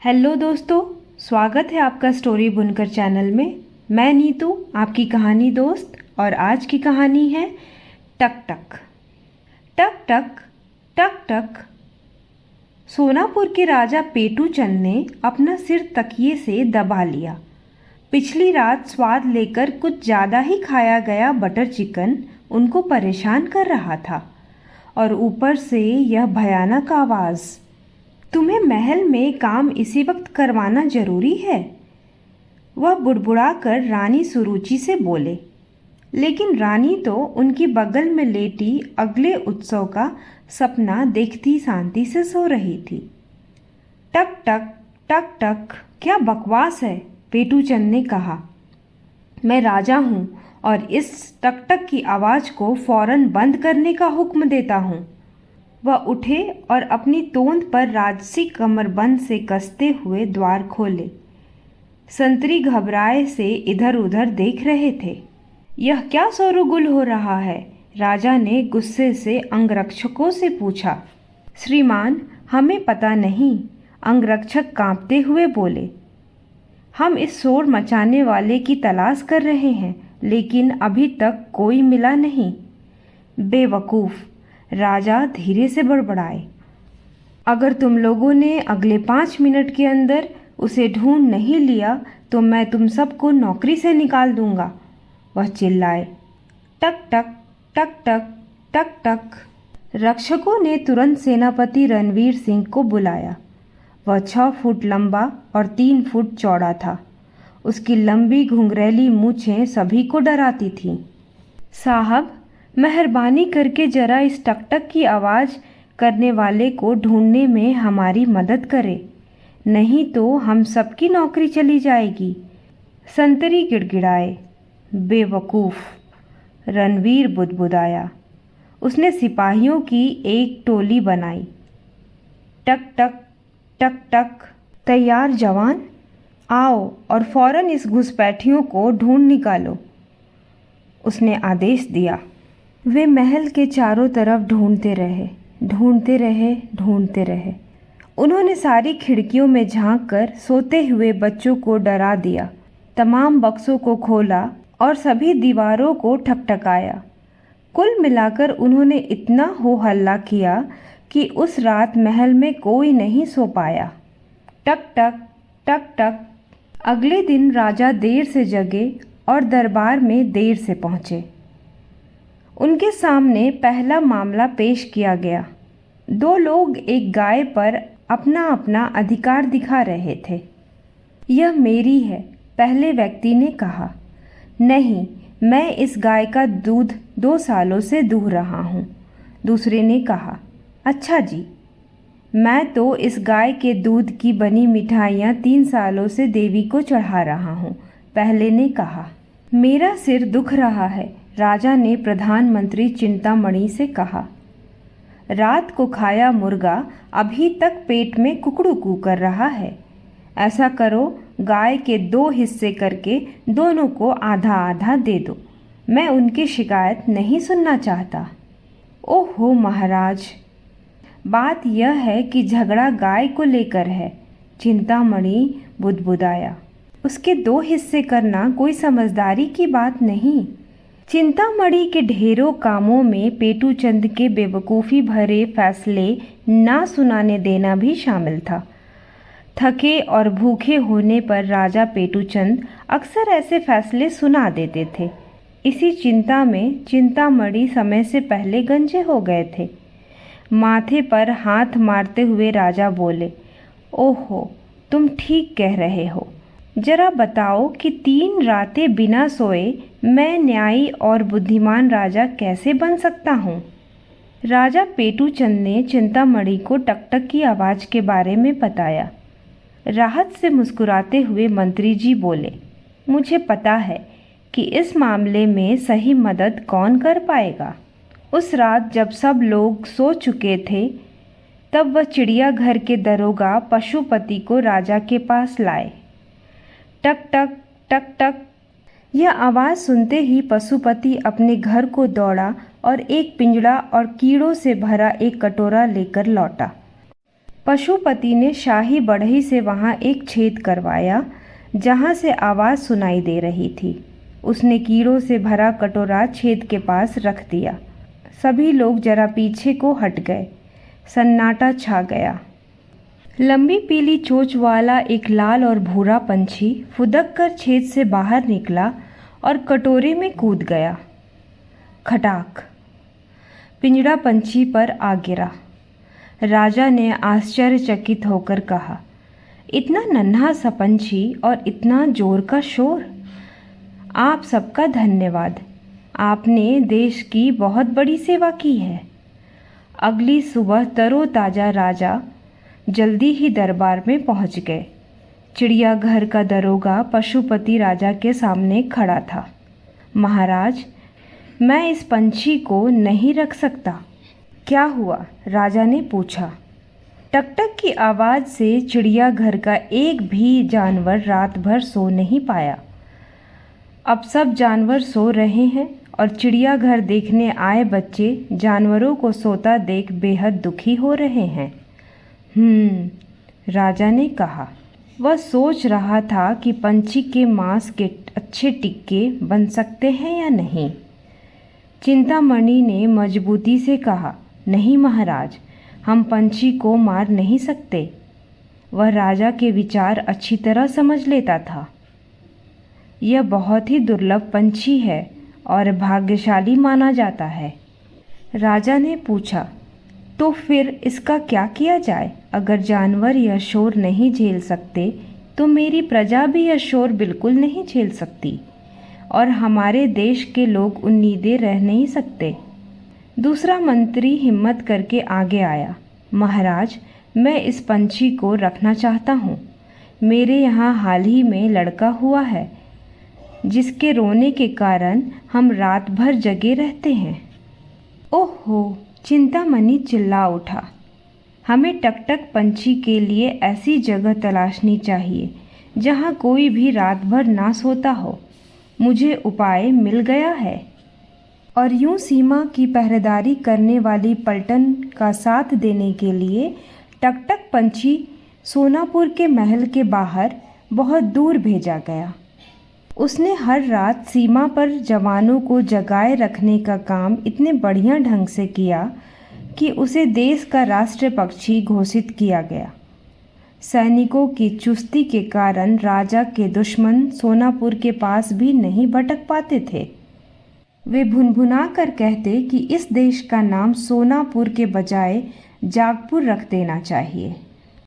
Hello दोस्तों, स्वागत है आपका स्टोरी बुनकर चैनल में। मैं नीतू, आपकी कहानी दोस्त। और आज की कहानी है टक टक। टक टक टक टक। सोनापुर के राजा पेटू चंद ने अपना सिर तकिए से दबा लिया। पिछली रात स्वाद लेकर कुछ ज़्यादा ही खाया गया बटर चिकन उनको परेशान कर रहा था, और ऊपर से यह भयानक आवाज़, तुम्हें महल में काम इसी वक्त करवाना जरूरी है? वह बुड़बुड़ाकर रानी सुरुचि से बोले। लेकिन रानी तो उनकी बगल में लेटी अगले उत्सव का सपना देखती शांति से सो रही थी। टक टक टक टक, क्या बकवास है, पेटू चंद ने कहा। मैं राजा हूँ और इस टक टक की आवाज़ को फौरन बंद करने का हुक्म देता हूँ। वह उठे और अपनी तोंद पर राजसी कमरबंद से कसते हुए द्वार खोले। संतरी घबराए से इधर उधर देख रहे थे। यह क्या शोरगुल हो रहा है? राजा ने गुस्से से अंगरक्षकों से पूछा। श्रीमान, हमें पता नहीं, अंगरक्षक कांपते हुए बोले। हम इस शोर मचाने वाले की तलाश कर रहे हैं, लेकिन अभी तक कोई मिला नहीं। बेवकूफ़, राजा धीरे से बड़बड़ाए। अगर तुम लोगों ने अगले 5 मिनट के अंदर उसे ढूंढ नहीं लिया तो मैं तुम सबको नौकरी से निकाल दूंगा, वह चिल्लाए। टक टक टक टक टक टक। रक्षकों ने तुरंत सेनापति रणवीर सिंह को बुलाया। वह 6 फुट लंबा और 3 फुट चौड़ा था। उसकी लंबी घुंघरैली मूछें सभी को डराती थीं। साहब, मेहरबानी करके जरा इस टक टक की आवाज़ करने वाले को ढूंढने में हमारी मदद करें, नहीं तो हम सबकी नौकरी चली जाएगी, संतरी गिड़गिड़ाए। बेवकूफ़, रणवीर बुदबुदाया। उसने सिपाहियों की एक टोली बनाई। टक टक टक टक। तैयार जवान, आओ और फौरन इस घुसपैठियों को ढूंढ निकालो, उसने आदेश दिया। वे महल के चारों तरफ ढूंढते रहे, ढूंढते रहे, ढूंढते रहे। उन्होंने सारी खिड़कियों में झांक कर सोते हुए बच्चों को डरा दिया, तमाम बक्सों को खोला और सभी दीवारों को ठकठकाया। कुल मिलाकर उन्होंने इतना हो हल्ला किया कि उस रात महल में कोई नहीं सो पाया। टक टक टक टक। अगले दिन राजा देर से जगे और दरबार में देर से पहुँचे। उनके सामने पहला मामला पेश किया गया। 2 लोग एक गाय पर अपना अपना अधिकार दिखा रहे थे। यह मेरी है, पहले व्यक्ति ने कहा। नहीं, मैं इस गाय का दूध 2 सालों से दूह रहा हूँ, दूसरे ने कहा। अच्छा जी, मैं तो इस गाय के दूध की बनी मिठाइयाँ 3 सालों से देवी को चढ़ा रहा हूँ, पहले ने कहा। मेरा सिर दुख रहा है, राजा ने प्रधानमंत्री चिंतामणि से कहा। रात को खाया मुर्गा अभी तक पेट में कुकड़ू कू कर रहा है। ऐसा करो, गाय के 2 हिस्से करके दोनों को आधा आधा दे दो। मैं उनकी शिकायत नहीं सुनना चाहता। ओहो महाराज, बात यह है कि झगड़ा गाय को लेकर है, चिंतामणि बुदबुदाया। उसके 2 हिस्से करना कोई समझदारी की बात नहीं। चिंतामणि के ढेरों कामों में पेटू चंद के बेवकूफ़ी भरे फैसले ना सुनाने देना भी शामिल था। थके और भूखे होने पर राजा पेटू चंद अक्सर ऐसे फैसले सुना देते थे। इसी चिंता में चिंतामणि समय से पहले गंजे हो गए थे। माथे पर हाथ मारते हुए राजा बोले, ओहो, तुम ठीक कह रहे हो। जरा बताओ कि 3 रातें बिना सोए मैं न्यायी और बुद्धिमान राजा कैसे बन सकता हूँ? राजा पेटू चंद ने चिंतामणि को टकटक की आवाज़ के बारे में बताया। राहत से मुस्कुराते हुए मंत्री जी बोले, मुझे पता है कि इस मामले में सही मदद कौन कर पाएगा। उस रात जब सब लोग सो चुके थे, तब वह चिड़ियाघर के दरोगा पशुपति को राजा के पास लाए। टक टक टक टक। यह आवाज़ सुनते ही पशुपति अपने घर को दौड़ा और एक पिंजड़ा और कीड़ों से भरा एक कटोरा लेकर लौटा। पशुपति ने शाही बढ़ई से वहाँ एक छेद करवाया जहाँ से आवाज़ सुनाई दे रही थी। उसने कीड़ों से भरा कटोरा छेद के पास रख दिया। सभी लोग जरा पीछे को हट गए। सन्नाटा छा गया। लंबी पीली चोंच वाला एक लाल और भूरा पंछी फुदक कर छेद से बाहर निकला और कटोरे में कूद गया। खटाक! पिंजड़ा पंछी पर आ गिरा। राजा ने आश्चर्यचकित होकर कहा, इतना नन्हा सा पंछी और इतना जोर का शोर। आप सबका धन्यवाद। आपने देश की बहुत बड़ी सेवा की है। अगली सुबह तरोताज़ा राजा जल्दी ही दरबार में पहुंच गए। चिड़ियाघर का दरोगा पशुपति राजा के सामने खड़ा था। महाराज, मैं इस पंछी को नहीं रख सकता। क्या हुआ? राजा ने पूछा। टकटक की आवाज़ से चिड़ियाघर का एक भी जानवर रात भर सो नहीं पाया। अब सब जानवर सो रहे हैं और चिड़ियाघर देखने आए बच्चे जानवरों को सोता देख बेहद दुखी हो रहे हैं। राजा ने कहा। वह सोच रहा था कि पंछी के मांस के अच्छे टिक्के बन सकते हैं या नहीं। चिंतामणि ने मजबूती से कहा, नहीं महाराज, हम पंछी को मार नहीं सकते। वह राजा के विचार अच्छी तरह समझ लेता था। यह बहुत ही दुर्लभ पंछी है और भाग्यशाली माना जाता है। राजा ने पूछा, तो फिर इसका क्या किया जाए? अगर जानवर यह शोर नहीं झेल सकते तो मेरी प्रजा भी यह शोर बिल्कुल नहीं झेल सकती और हमारे देश के लोग उम्मीदें रह नहीं सकते। दूसरा मंत्री हिम्मत करके आगे आया। महाराज, मैं इस पंछी को रखना चाहता हूँ। मेरे यहाँ हाल ही में लड़का हुआ है जिसके रोने के कारण हम रात भर जगे रहते हैं। ओहो! चिंतामणि चिल्ला उठा। हमें टकटक पंछी के लिए ऐसी जगह तलाशनी चाहिए जहाँ कोई भी रात भर ना सोता हो। मुझे उपाय मिल गया है। और यूं सीमा की पहरेदारी करने वाली पलटन का साथ देने के लिए टकटक पंछी सोनापुर के महल के बाहर बहुत दूर भेजा गया। उसने हर रात सीमा पर जवानों को जगाए रखने का काम इतने बढ़िया ढंग से किया कि उसे देश का राष्ट्रीय पक्षी घोषित किया गया। सैनिकों की चुस्ती के कारण राजा के दुश्मन सोनापुर के पास भी नहीं भटक पाते थे। वे भुनभुना कर कहते कि इस देश का नाम सोनापुर के बजाय जागपुर रख देना चाहिए।